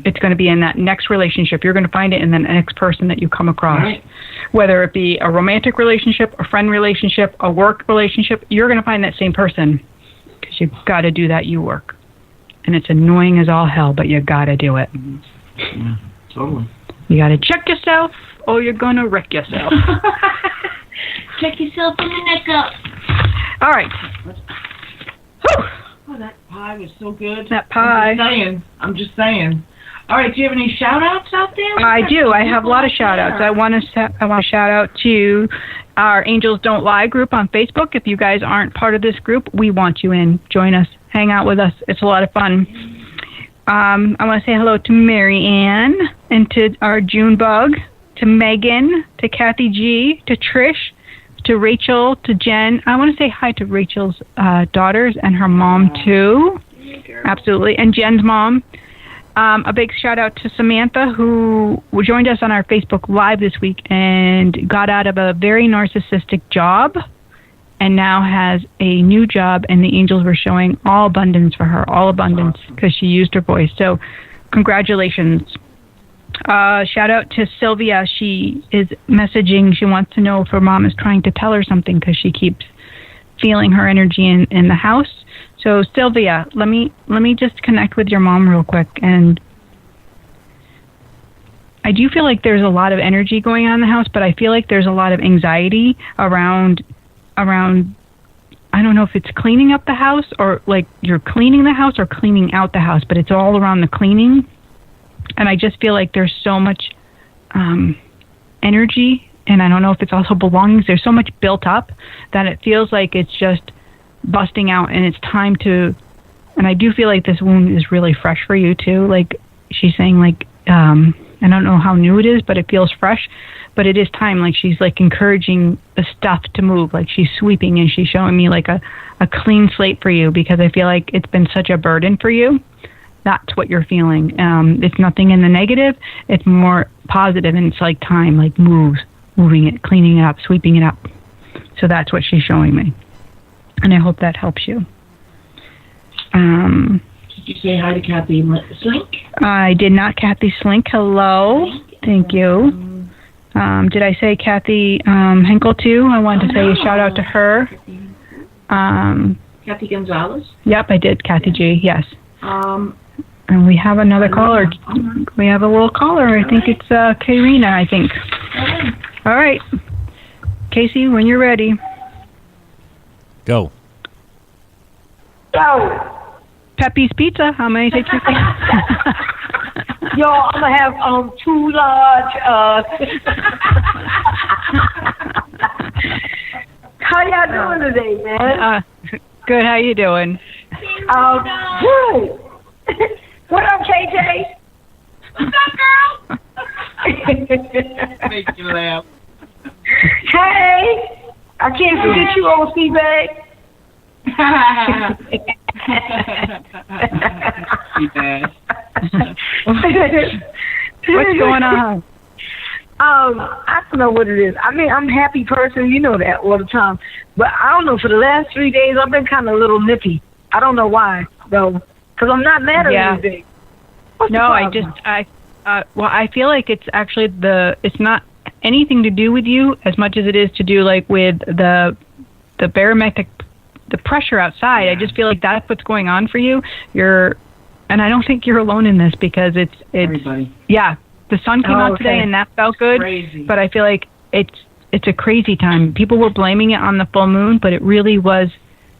It's going to be in that next relationship. You're going to find it in the next person that you come across. Right. Whether it be a romantic relationship, a friend relationship, a work relationship, you're going to find that same person, because you've got to do that you work. And it's annoying as all hell, but you got to do it. Mm-hmm. Yeah, totally. You got to check yourself, or you're going to wreck yourself. Check yourself from the neck up. All right. Whew. Oh, that pie was so good. That pie. I'm just saying. All right, do you have any shout-outs out there? I do. I have a lot of shout-outs. I want to shout out to our Angels Don't Lie group on Facebook. If you guys aren't part of this group, we want you in. Join us. Hang out with us. It's a lot of fun. I want to say hello to Mary Ann and to our June Bug, to Megan, to Kathy G, to Trish, to Rachel, to Jen. I want to say hi to Rachel's daughters and her mom, too. Absolutely. And Jen's mom. A big shout out to Samantha, who joined us on our Facebook Live this week and got out of a very narcissistic job and now has a new job, and the angels were showing all abundance for her, all abundance, because she used her voice. So congratulations. Shout out to Sylvia. She is messaging. She wants to know if her mom is trying to tell her something because she keeps feeling her energy in the house. So Sylvia, let me just connect with your mom real quick. And I do feel like there's a lot of energy going on in the house, but I feel like there's a lot of anxiety around I don't know if it's cleaning up the house or like you're cleaning the house or cleaning out the house, but it's all around the cleaning. And I just feel like there's so much energy, and I don't know if it's also belongings. There's so much built up that it feels like it's just busting out, and it's time to. And I do feel like this wound is really fresh for you too. Like she's saying, like I don't know how new it is, but it feels fresh. But it is time. Like she's like encouraging the stuff to move. Like she's sweeping, and she's showing me like a clean slate for you, because I feel like it's been such a burden for you. That's what you're feeling. It's nothing in the negative. It's more positive, and it's like time, like moving it, cleaning it up, sweeping it up. So that's what she's showing me, and I hope that helps you. Did you say hi to Kathy Slink? I did not. Kathy Slink, hello. Thank you. Did I say Kathy Henkel too? I wanted to say a shout out to her. Kathy Gonzalez? Yep, I did. Kathy G, yes. And we have another caller. We have a little caller. I think it's Karina, I think. All right. Casey, when you're ready. Go. Yo. Pepe's Pizza. How many take you? Yo, I'm going to have 2 large. How y'all doing today, man? Good. How you doing? Good. What up, KJ? What's up, girl? Make you laugh. Hey, I can't forget you, old Seabag. What's going on? I don't know what it is. I mean, I'm a happy person. You know that all the time. But I don't know. For the last 3 days, I've been kind of a little nippy. I don't know why, though. Because I'm not mad at anything. I feel like it's actually it's not anything to do with you as much as it is to do like with the barometric, the pressure outside. Yeah. I just feel like that's what's going on for you. And I don't think you're alone in this, because it's everybody. Yeah, the sun came out today, and that felt good. Crazy. But I feel like it's a crazy time. People were blaming it on the full moon, but it really was.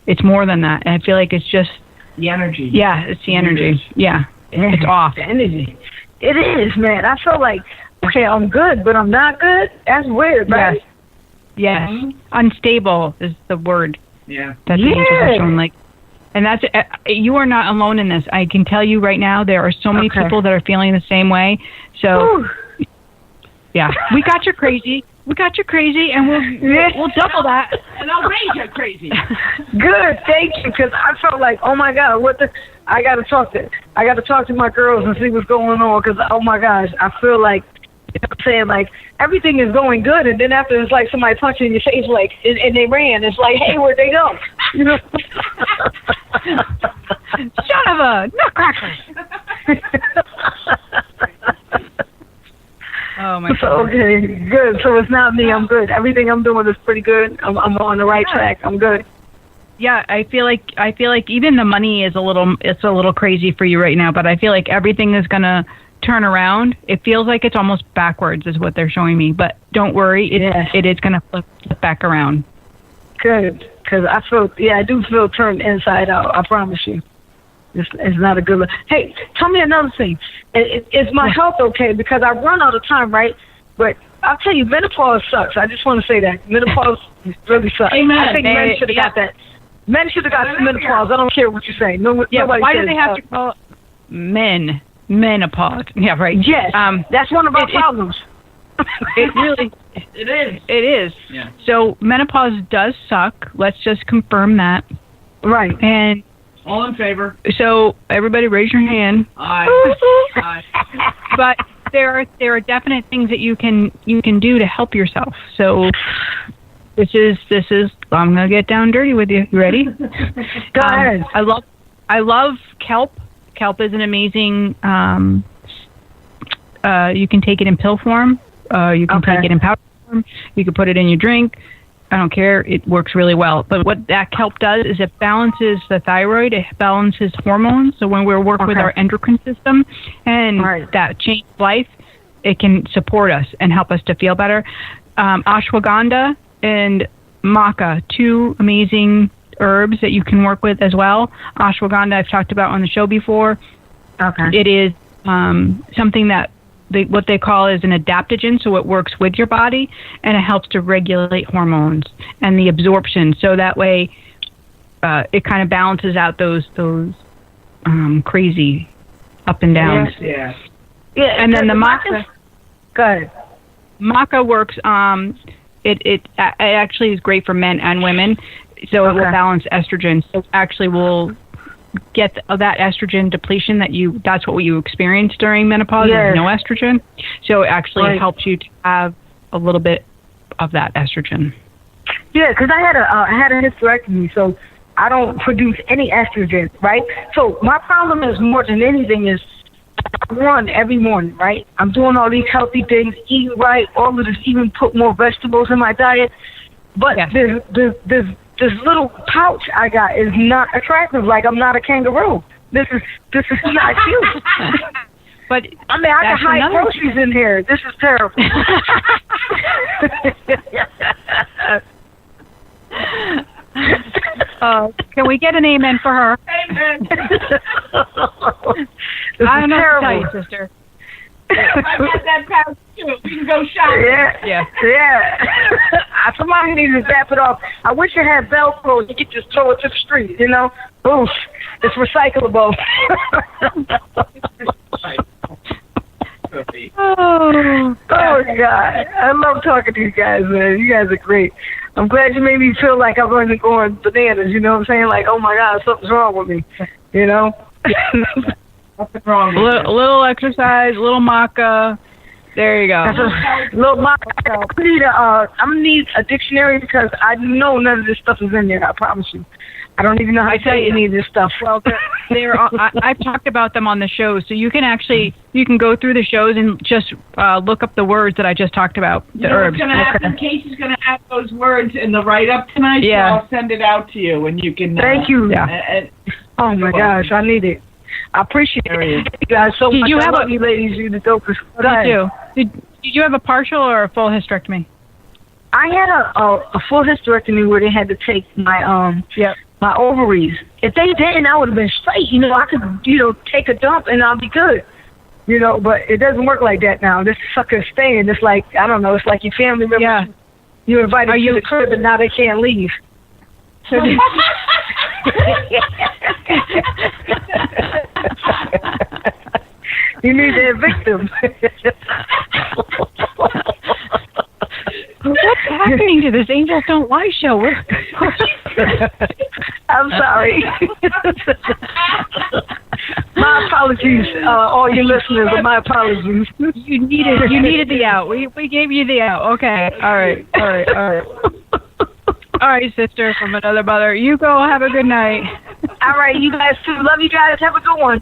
It's more than that. And I feel like it's just the energy. Yeah, it's the energy. Yeah, it's off. The energy. It is, man. I feel like, okay, I'm good, but I'm not good. That's weird, right? Yes. Unstable is the word. Yeah. That's the angels are showing. Like, and that's you are not alone in this. I can tell you right now, there are so many people that are feeling the same way. So, yeah, we got you crazy. We got you crazy, and we'll double that. And I'll raise you crazy. Good, thank you. Because I felt like, oh my God, I got to talk to my girls and see what's going on. Because oh my gosh, I feel like, you know what I'm saying, like everything is going good, and then after it's like somebody punching in your face, like, and they ran. It's like, hey, where'd they go? You know? Son of a nutcracker. Oh my God. Okay, good. So it's not me. I'm good. Everything I'm doing is pretty good. I'm on the right track. I'm good. Yeah, I feel like even the money is a little crazy for you right now, but I feel like everything is gonna turn around. It feels like it's almost backwards is what they're showing me, but don't worry, it is gonna flip back around. Good, because I do feel turned inside out. I promise you. It's not a good look. Hey, tell me another thing. Is my health okay? Because I run all the time, right? But I'll tell you, menopause sucks. I just want to say that. Menopause really sucks. Amen. I think men should have got that. Men should have got menopause. I don't care what you say. Nobody why says, do they have to call it menopause? Yeah, right. Yes, that's one of our problems. It really it is. It is. Yeah. So menopause does suck. Let's just confirm that. Right. And all in favor. So everybody raise your hand. Aye. But there are definite things that you can do to help yourself. So This is. I'm gonna get down dirty with you. You ready? Go ahead. I love kelp. Kelp is an amazing. You can take it in pill form. You can take it in powder form. You can put it in your drink. I don't care. It works really well. But what that kelp does is it balances the thyroid. It balances hormones. So when we work with our endocrine system and that change life, it can support us and help us to feel better. Ashwagandha and maca, two amazing herbs that you can work with as well. Ashwagandha I've talked about on the show before. Okay. It is something that what they call is an adaptogen, so it works with your body, and it helps to regulate hormones and the absorption. So that way, it kind of balances out those crazy up and downs. Yeah. And then the maca. Good. Maca works. It actually is great for men and women, so it will balance estrogen. So it actually will get that estrogen depletion that's what you experience during menopause. Yes. No estrogen, so it actually helps you to have a little bit of that estrogen. Yeah, because I had a hysterectomy, so I don't produce any estrogen, right? So my problem is more than anything is I run every morning, right? I'm doing all these healthy things, eating right, all of this, even put more vegetables in my diet, but this little pouch I got is not attractive. Like I'm not a kangaroo. This is not cute. But I mean, I can hide groceries in here. This is terrible. Can we get an amen for her? Amen. I don't know what to tell you, sister. I got that pouch too. We can go shopping. Yeah. Somebody needs to zap it off. I wish it had Velcro. You could just throw it to the street, you know? Oof. It's recyclable. Oh, God. I love talking to you guys, man. You guys are great. I'm glad you made me feel like I wasn't going bananas, you know what I'm saying? Like, oh, my God, something's wrong with me, you know? Nothing wrong with a little exercise, a little maca. There you go. Little maca. I'm gonna need a dictionary because I know none of this stuff is in there. I promise you. I don't even know how to say any of this stuff. Well, I've talked about them on the show, so you can go through the shows and just look up the words that I just talked about. The herbs. Casey's gonna add those words in the write-up tonight. Yeah. So I'll send it out to you, and you can. Thank you. Oh my gosh, I need it. I appreciate you guys so much. I love you ladies. You're the dopest. Did you have a partial or a full hysterectomy? I had a full hysterectomy where they had to take my my ovaries. If they didn't, I would have been straight. You know, I could take a dump and I'll be good. You know, but it doesn't work like that now. This sucker's staying. It's like I don't know. It's like your family members. Yeah. You invited to the crib and now they can't leave. So you need to evict them. What's happening to this Angels Don't Lie show? I'm sorry. My apologies, all your listeners. My apologies. You needed the out. We gave you the out. Okay. All right. All right, sister from another mother. You go. Have a good night. All right, you guys too. Love you guys. Have a good one.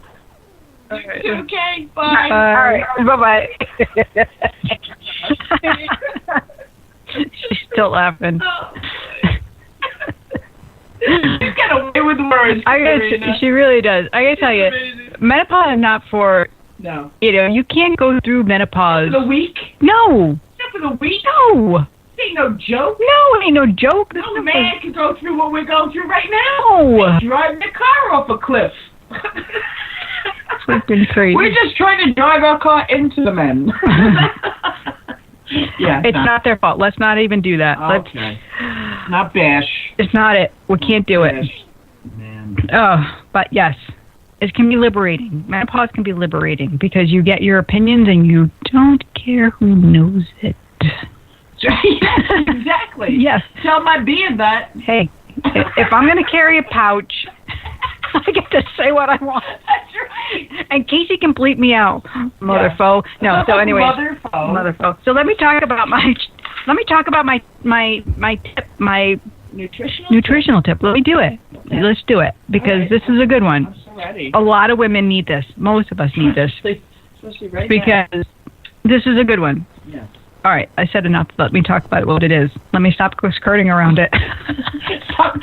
Okay. Bye. All right. Bye-bye. She's still laughing. She's got away with words. She really does. I gotta tell you, menopause is not for. No. You can't go through menopause. For the week? No. Not for the week? No. It ain't no joke. No, it ain't no joke. No man can go through what we're going through right now. No. Drive their car off a cliff. Freaking crazy. We're just trying to drive our car into the men. Yeah, it's not their fault. Let's not even do that. Okay. Not bash. It's not it. We can't do it. Man. Oh, but yes, it can be liberating. Menopause can be liberating because you get your opinions and you don't care who knows it. Yes, exactly. Yes. Tell my beard that. Hey, if I'm going to carry a pouch, I get to say what I want. That's right. And Casey can bleep me out. Mother foe. No, so anyway. Mother foe. So let me talk about my Let me talk about my tip, my Nutritional tip. Let me do it. Okay. Let's do it because this is a good one. I'm so ready. A lot of women need this. Most of us need this Especially right because this is a good one. Yeah. All right, I said enough. Let me talk about what it is. Let me stop skirting around it. Stop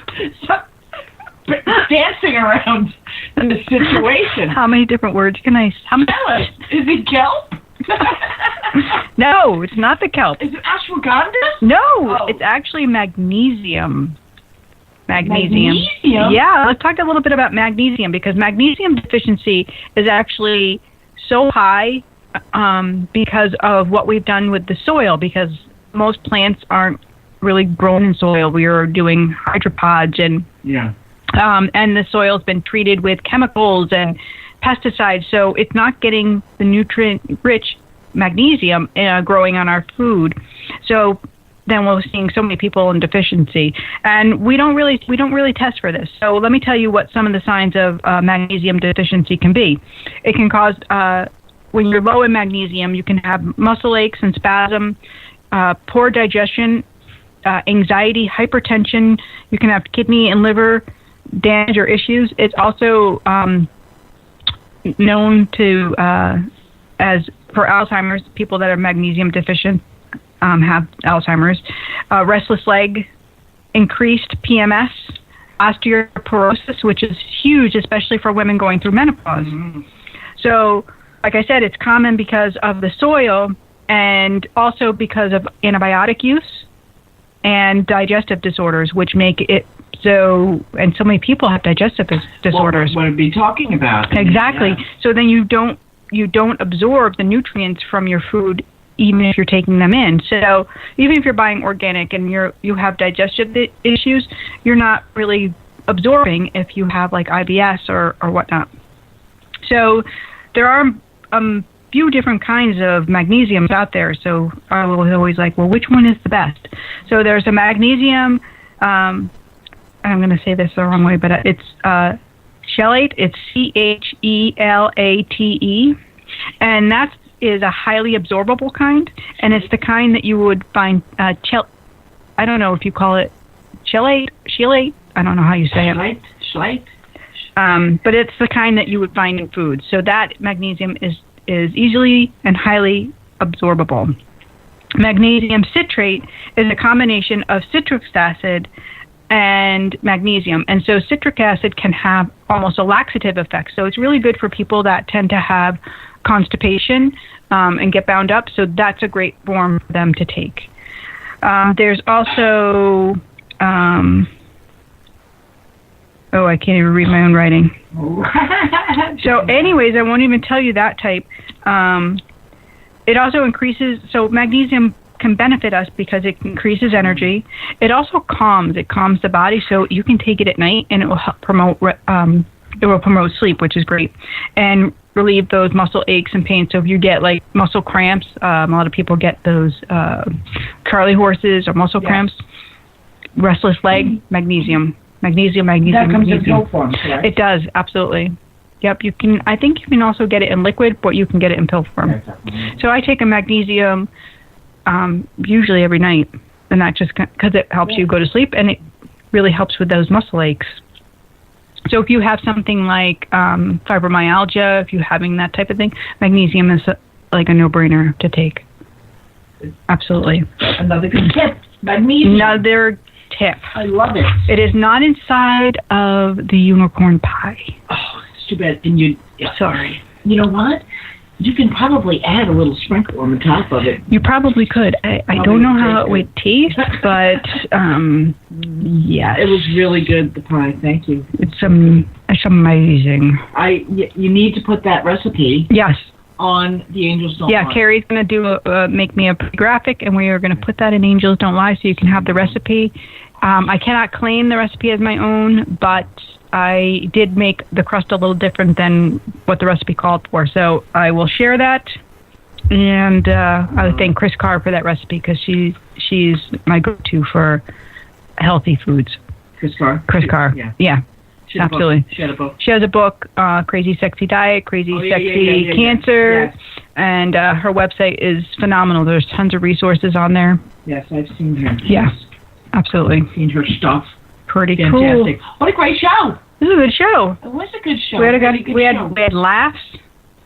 dancing around the situation. How many different words can I? Is it kelp? No, it's not the kelp. Is it ashwagandha? No, It's actually magnesium. Magnesium. Yeah, let's talk a little bit about magnesium because magnesium deficiency is actually so high because of what we've done with the soil, because most plants aren't really grown in soil. We are doing hydropods and the soil's been treated with chemicals and pesticides, so it's not getting the nutrient-rich magnesium growing on our food. So then we're seeing so many people in deficiency, and we don't really test for this. So let me tell you what some of the signs of magnesium deficiency can be. It can cause when you're low in magnesium, you can have muscle aches and spasm, poor digestion, anxiety, hypertension. You can have kidney and liver damage or issues. It's also known to as for Alzheimer's, people that are magnesium deficient have Alzheimer's, restless leg, increased PMS, osteoporosis, which is huge, especially for women going through menopause. Mm-hmm. So, like I said, it's common because of the soil and also because of antibiotic use and digestive disorders, which make it so, and so many people have digestive disorders. What I'd be talking about. Exactly. Yeah. So then you don't absorb the nutrients from your food, even if you're taking them in. So even if you're buying organic and you have digestive issues, you're not really absorbing if you have like IBS or whatnot. So there are few different kinds of magnesiums out there. So I was always like, well, which one is the best? So there's a magnesium. I'm going to say this the wrong way, but it's chelate. It's CHELATE, and that is a highly absorbable kind, and it's the kind that you would find. I don't know if you call it chelate. I don't know how you say it. Chelate. But it's the kind that you would find in food. So that magnesium is easily and highly absorbable. Magnesium citrate is a combination of citric acid and magnesium. And so citric acid can have almost a laxative effect. So it's really good for people that tend to have constipation and get bound up. So that's a great form for them to take. There's also, I can't even read my own writing. So anyways, I won't even tell you that type. It also increases, so magnesium can benefit us because it increases energy. It also calms the body, so you can take it at night and it will help promote sleep, which is great, and relieve those muscle aches and pains. So if you get like muscle cramps, a lot of people get those Charlie horses or muscle cramps, restless leg, magnesium. That comes in pill form, correct? It does, absolutely. Yep, you can. I think you can also get it in liquid, but you can get it in pill form. So I take a magnesium usually every night, and that just because it helps you go to sleep, and it really helps with those muscle aches. So if you have something like fibromyalgia, if you're having that type of thing, magnesium is like a no-brainer to take. Absolutely. Another good tip. Magnesium. Another tip. I love it. It is not inside of the unicorn pie. Oh, it's too bad. And sorry. You know what? You can probably add a little sprinkle on the top of it. You probably could. I don't know how it would taste, but yes. It was really good, the pie. Thank you. It's amazing. You need to put that recipe. Yes. On the Angels Don't Lie. Yeah, Carrie's going to make me a graphic, and we are going to put that in Angels Don't Lie so you can have the recipe. I cannot claim the recipe as my own, but I did make the crust a little different than what the recipe called for. So I will share that, and I would thank Chris Carr for that recipe because she's my go-to for healthy foods. Chris Carr? Chris Carr, yeah. Absolutely. She had a book. She has a book, Crazy Sexy Diet, Crazy Sexy Cancer, and her website is phenomenal. There's tons of resources on there. Yes, I've seen her. Yeah, absolutely. I've seen her stuff. Pretty Fantastic. cool. What a great show. This is a good show. It was a good show. We had we had laughs.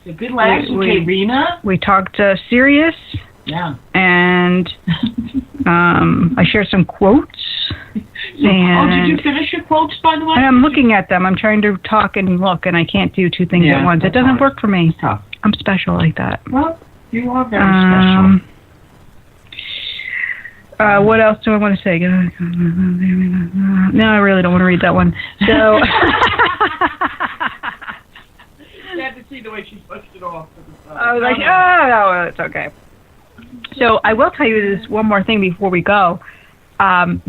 A good laughs with Karina. We talked serious. Yeah. And I shared some quotes. Did you finish your quotes, by the way? And I'm looking at them. I'm trying to talk and look, and I can't do two things at once. It doesn't work for me. It's tough. I'm special like that. Well, you are very special. What else do I want to say? No, I really don't want to read that one. So. You had to see the way she pushed it off. I was like, no, it's okay. So I will tell you this one more thing before we go. I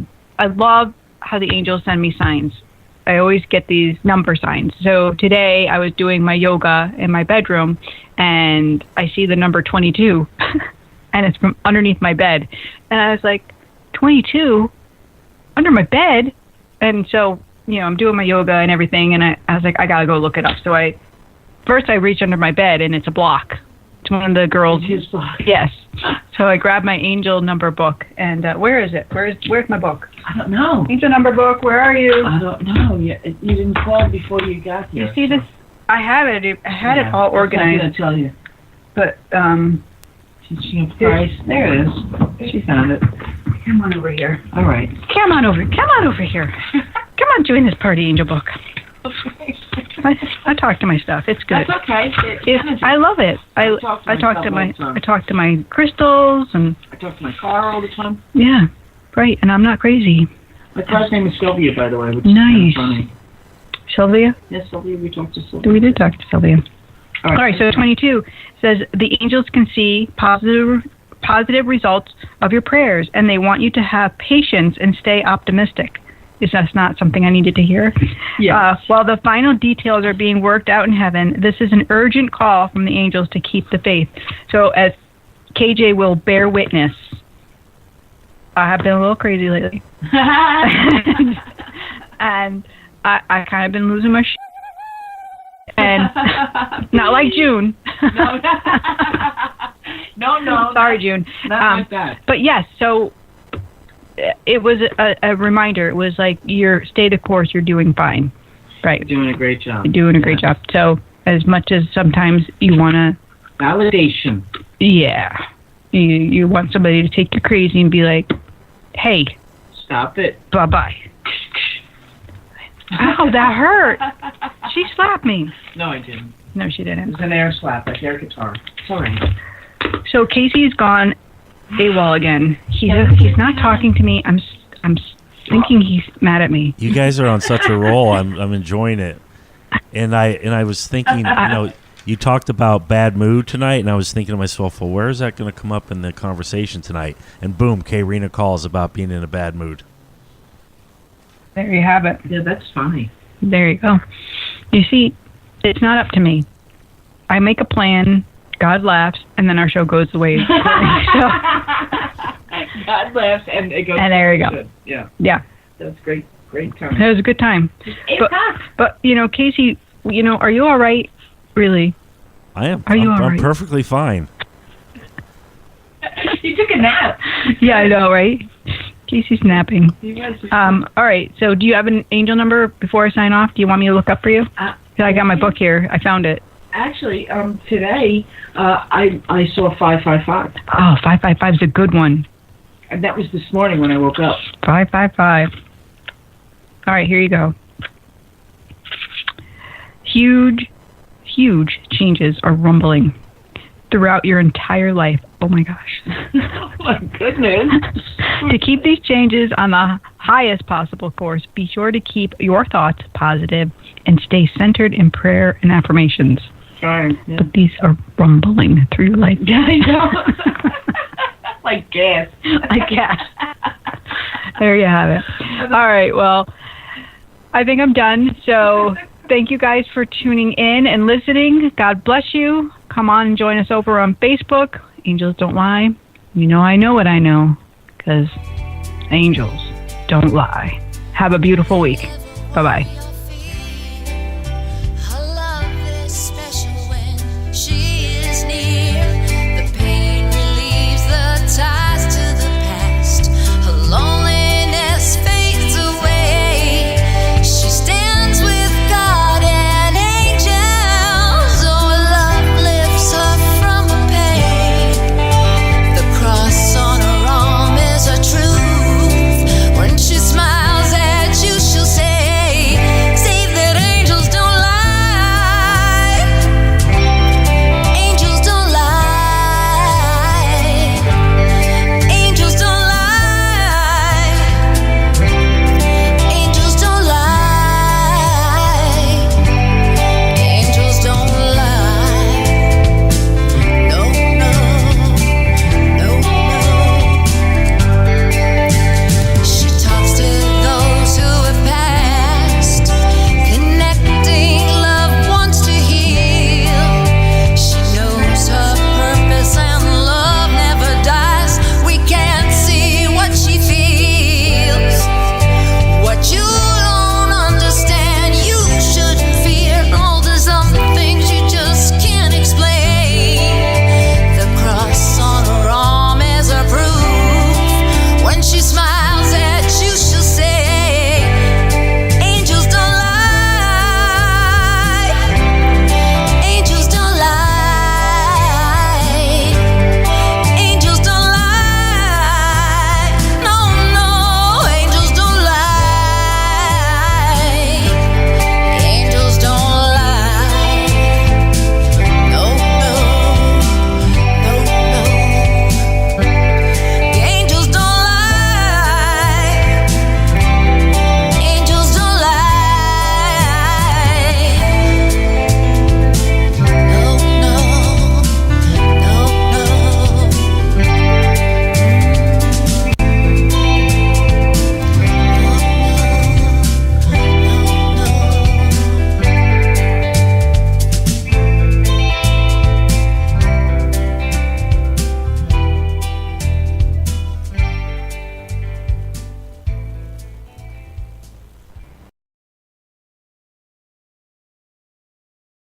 love how the angels send me signs. I always get these number signs. So today I was doing my yoga in my bedroom, and I see the number 22, and it's from underneath my bed. And I was like, 22? Under my bed? And so, I'm doing my yoga and everything, and I was like, I got to go look it up. So first I reach under my bed, and it's a block. It's one of the girls. His block. Yes. So I grabbed my angel number book, and where is it? Where's my book? I don't know. Angel number book, where are you? I don't know. You didn't call before you got here. You see this? I have it. I had it all organized. I'm going to tell you. But, teaching of Christ. There it is. She found it. Come on over here. All right. Come on over here. Come on, join this party, angel book. I talk to my stuff. It's good. That's okay. I love it. I talk to my crystals, and I talk to my car all the time. Yeah, right. And I'm not crazy. My car's name is Sylvia, by the way. Which nice. Is kind of funny. Sylvia? Yes, Sylvia. We talked to Sylvia. We did talk to Sylvia. All right. So 22 says the angels can see positive results of your prayers, and they want you to have patience and stay optimistic. Is that not something I needed to hear? Yeah. While the final details are being worked out in heaven, this is an urgent call from the angels to keep the faith. So as KJ will bear witness, I have been a little crazy lately. and I kind of been losing my shit. And not like June. No. Sorry, June. Not like that. But yes, so it was a reminder. It was like, stay the course, you're doing fine. Right. You're doing a great job. You're doing a great job. So as much as sometimes you want to... Validation. Yeah. You want somebody to take you crazy and be like, hey. Stop it. Bye-bye. Ow, that hurt. She slapped me. No, I didn't. No, she didn't. It was an air slap, like air guitar. It's all right. So Casey's gone AWOL again. He's not talking to me. I'm thinking he's mad at me. You guys are on such a roll. I'm enjoying it. And I was thinking, you talked about bad mood tonight, and I was thinking to myself, well, where is that going to come up in the conversation tonight? And boom, Karina calls about being in a bad mood. There you have it. Yeah, that's funny. There you go. You see, it's not up to me. I make a plan, God laughs, and then our show goes the way it's going. God laughs, and it goes. And there you go. Yeah. Yeah. That's great. Great time. It was a good time. But Casey, are you all right? Really? I am. Are you all right? I'm perfectly fine. You took a nap. Yeah, I know, right? Casey's napping. All right. So, do you have an angel number before I sign off? Do you want me to look up for you? I got my book here. I found it. Actually, today I saw 555. Oh, 555 is a good one. And that was this morning when I woke up. 555. All right, here you go. Huge changes are rumbling throughout your entire life. Oh my gosh. Oh my goodness. To keep these changes on the highest possible course, be sure to keep your thoughts positive and stay centered in prayer and affirmations. Sorry. Yeah. But these are rumbling through your life. Yeah, I know. Like gas. Like gas. There you have it. All right, well, I think I'm done. So thank you guys for tuning in and listening. God bless you. Come on and join us over on Facebook. Angels Don't Lie. I know what I know, because angels don't lie. Have a beautiful week. Bye-bye.